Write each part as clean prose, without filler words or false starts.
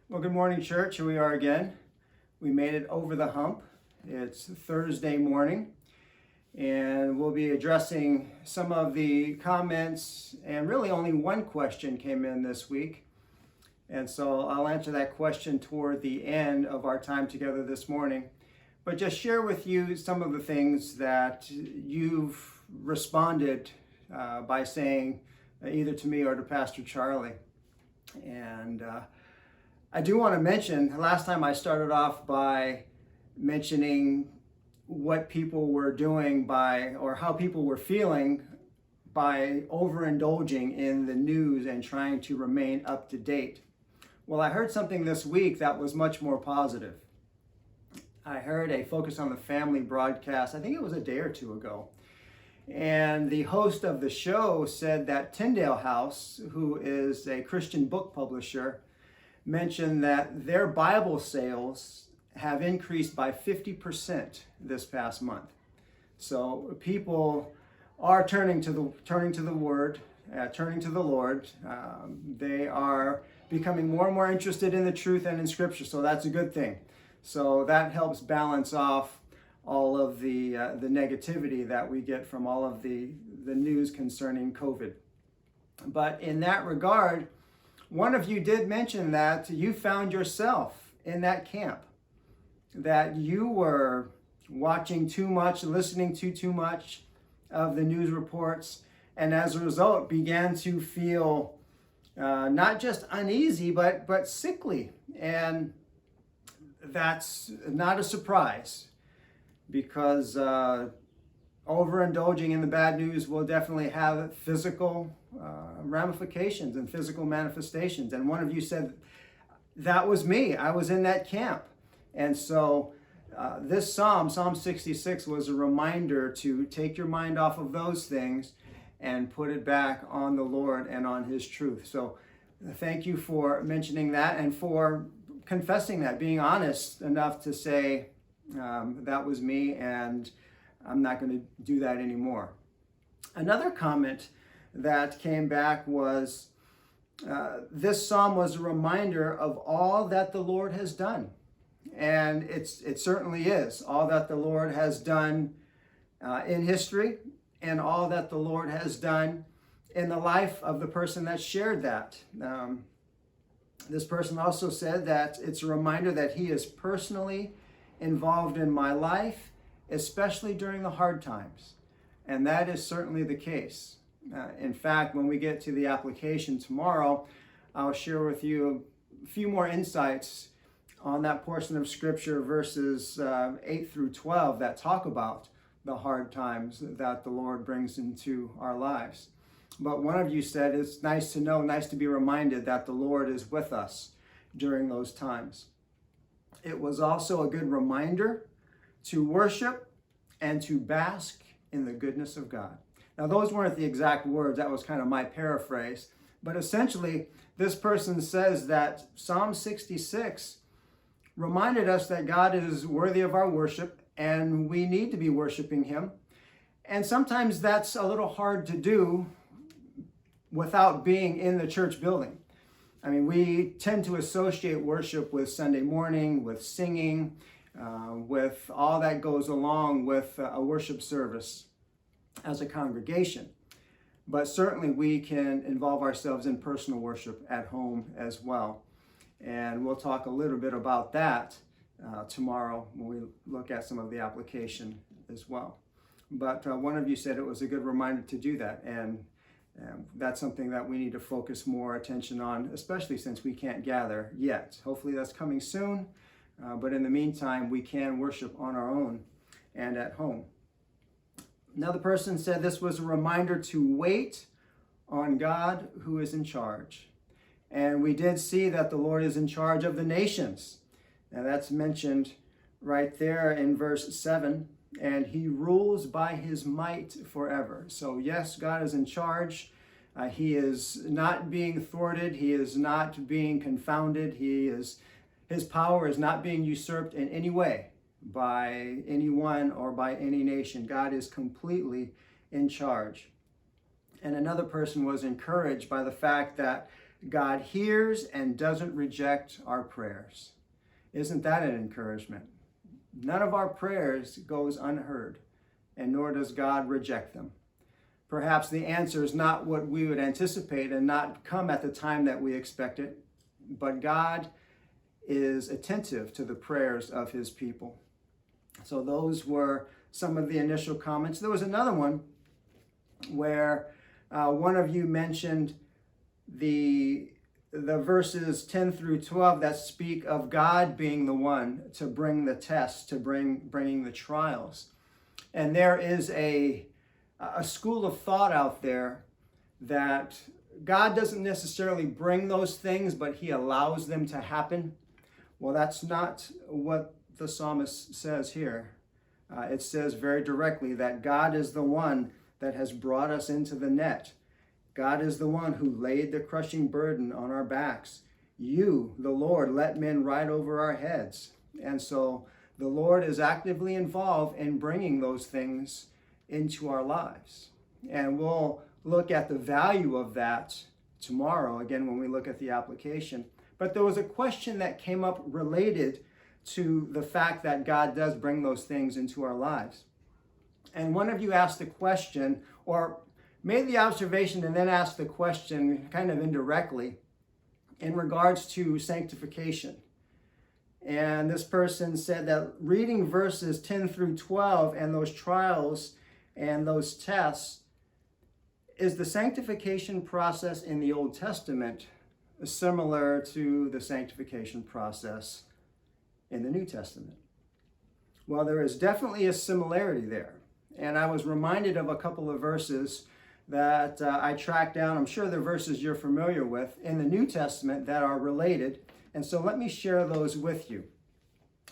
Well, good morning, church. Here we are again. We made it over the hump. It's Thursday morning, and we'll be addressing some of the comments, and really only one question came in this week. And so I'll answer that question toward the end of our time together this morning. But just share with you some of the things that you've responded by saying either to me or to Pastor Charlie. And I do want to mention, last time I started off by mentioning what people were doing or how people were feeling by overindulging in the news and trying to remain up to date. Well, I heard something this week that was much more positive. I heard a Focus on the Family broadcast, I think it was a day or two ago. And the host of the show said that Tyndale House, who is a Christian book publisher, mentioned that their Bible sales have increased by 50% this past month. So people are turning to the Word, turning to the Lord. They are becoming more and more interested in the truth and in Scripture. So that's a good thing. So that helps balance off all of the negativity that we get from all of the news concerning COVID. But in that regard, one of you did mention that you found yourself in that camp, that you were watching too much, listening to too much of the news reports, and as a result began to feel not just uneasy, but sickly. And that's not a surprise, because overindulging in the bad news will definitely have physical ramifications and physical manifestations. And one of you said, that was me. I was in that camp. And so this Psalm 66, was a reminder to take your mind off of those things and put it back on the Lord and on His truth. So thank you for mentioning that and for confessing that, being honest enough to say, that was me, and I'm not going to do that anymore. Another comment that came back was, this psalm was a reminder of all that the Lord has done. And it certainly is all that the Lord has done in history, and all that the Lord has done in the life of the person that shared that. This person also said that it's a reminder that He is personally involved in my life, especially during the hard times. And that is certainly the case. In fact, when we get to the application tomorrow, I'll share with you a few more insights on that portion of Scripture, verses 8 through 12, that talk about the hard times that the Lord brings into our lives. But one of you said, it's nice to know, nice to be reminded that the Lord is with us during those times. It was also a good reminder to worship and to bask in the goodness of God. Now, those weren't the exact words. That was kind of my paraphrase. But essentially, this person says that Psalm 66 reminded us that God is worthy of our worship, and we need to be worshiping Him. And sometimes that's a little hard to do without being in the church building. I mean, we tend to associate worship with Sunday morning, with singing, with all that goes along with a worship service as a congregation. But certainly we can involve ourselves in personal worship at home as well. And we'll talk a little bit about that tomorrow when we look at some of the application as well. But one of you said it was a good reminder to do that. And that's something that we need to focus more attention on, especially since we can't gather yet. Hopefully that's coming soon. But in the meantime, we can worship on our own and at home. Another person said this was a reminder to wait on God who is in charge. And we did see that the Lord is in charge of the nations. And that's mentioned right there in verse 7. And He rules by His might forever. So yes, God is in charge. He is not being thwarted. He is not being confounded. His power is not being usurped in any way by anyone or by any nation. God is completely in charge. And another person was encouraged by the fact that God hears and doesn't reject our prayers. Isn't that an encouragement? None of our prayers goes unheard, and nor does God reject them. Perhaps the answer is not what we would anticipate and not come at the time that we expect it, but God is attentive to the prayers of his people. So those were some of the initial comments. There was another one where one of you mentioned the verses 10 through 12 that speak of God being the one to bring the tests, to bringing the trials. And there is a school of thought out there that God doesn't necessarily bring those things, but he allows them to happen. Well, that's not what the psalmist says here. It says very directly that God is the one that has brought us into the net. God is the one who laid the crushing burden on our backs. You, the Lord, let men ride over our heads. And so the Lord is actively involved in bringing those things into our lives. And we'll look at the value of that tomorrow, again, when we look at the application. But there was a question that came up related to the fact that God does bring those things into our lives. And one of you asked the question, or made the observation and then asked the question kind of indirectly in regards to sanctification. And this person said that reading verses 10 through 12 and those trials and those tests, is the sanctification process in the Old Testament similar to the sanctification process in the New Testament? Well, there is definitely a similarity there. And I was reminded of a couple of verses that I tracked down. I'm sure they're verses you're familiar with in the New Testament that are related. And so let me share those with you.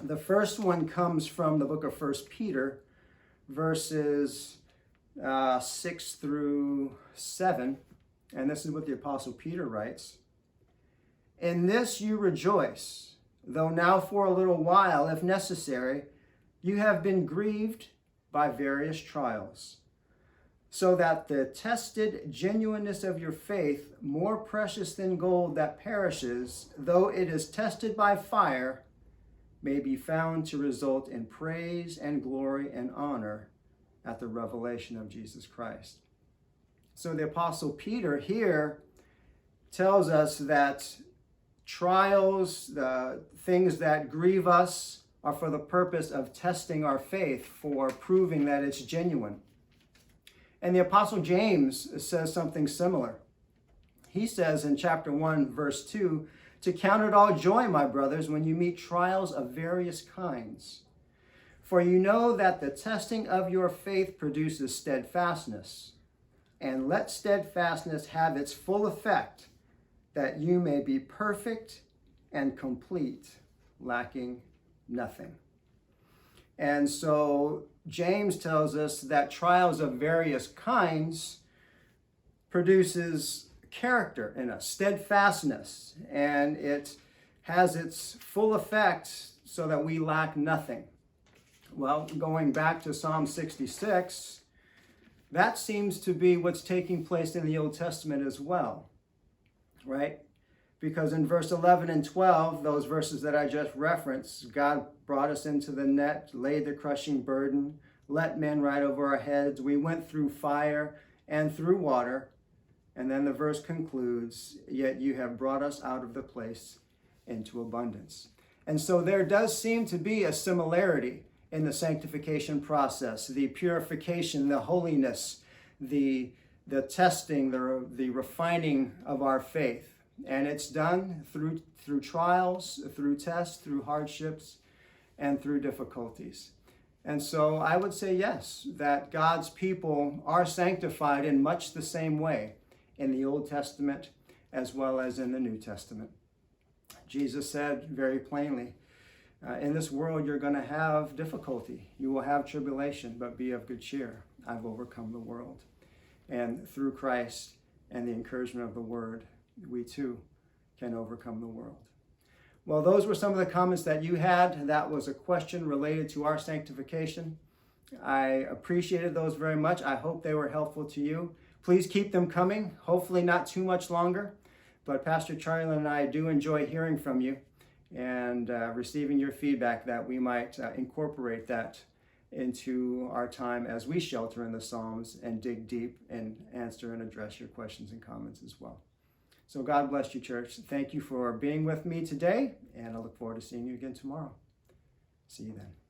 The first one comes from the book of 1 Peter, verses 6 through 7. And this is what the Apostle Peter writes. In this you rejoice, though now for a little while, if necessary, you have been grieved by various trials, so that the tested genuineness of your faith, more precious than gold that perishes, though it is tested by fire, may be found to result in praise and glory and honor at the revelation of Jesus Christ. So the Apostle Peter here tells us that trials, the things that grieve us, are for the purpose of testing our faith, for proving that it's genuine. And the Apostle James says something similar. He says in chapter 1, verse 2, to count it all joy, my brothers, when you meet trials of various kinds. For you know that the testing of your faith produces steadfastness. And let steadfastness have its full effect, that you may be perfect and complete, lacking nothing. And so James tells us that trials of various kinds produces character in us, steadfastness, and it has its full effect so that we lack nothing. Well, going back to Psalm 66, that seems to be what's taking place in the Old Testament as well, right? Because in verse 11 and 12, those verses that I just referenced, God brought us into the net, laid the crushing burden, let men ride over our heads. We went through fire and through water. And then the verse concludes, yet you have brought us out of the place into abundance. And so there does seem to be a similarity in the sanctification process, the purification, the holiness, the testing, the refining of our faith. And it's done through trials, through tests, through hardships, and through difficulties. And so I would say yes, that God's people are sanctified in much the same way in the Old Testament as well as in the New Testament. Jesus said very plainly, in this world you're going to have difficulty. You will have tribulation, but be of good cheer. I've overcome the world. And through Christ and the encouragement of the Word, we too can overcome the world. Well, those were some of the comments that you had. That was a question related to our sanctification. I appreciated those very much. I hope they were helpful to you. Please keep them coming, hopefully not too much longer. But Pastor Charlie and I do enjoy hearing from you and receiving your feedback, that we might incorporate that into our time as we shelter in the Psalms and dig deep and answer and address your questions and comments as well. So God bless you, church. Thank you for being with me today, and I look forward to seeing you again tomorrow. See you then.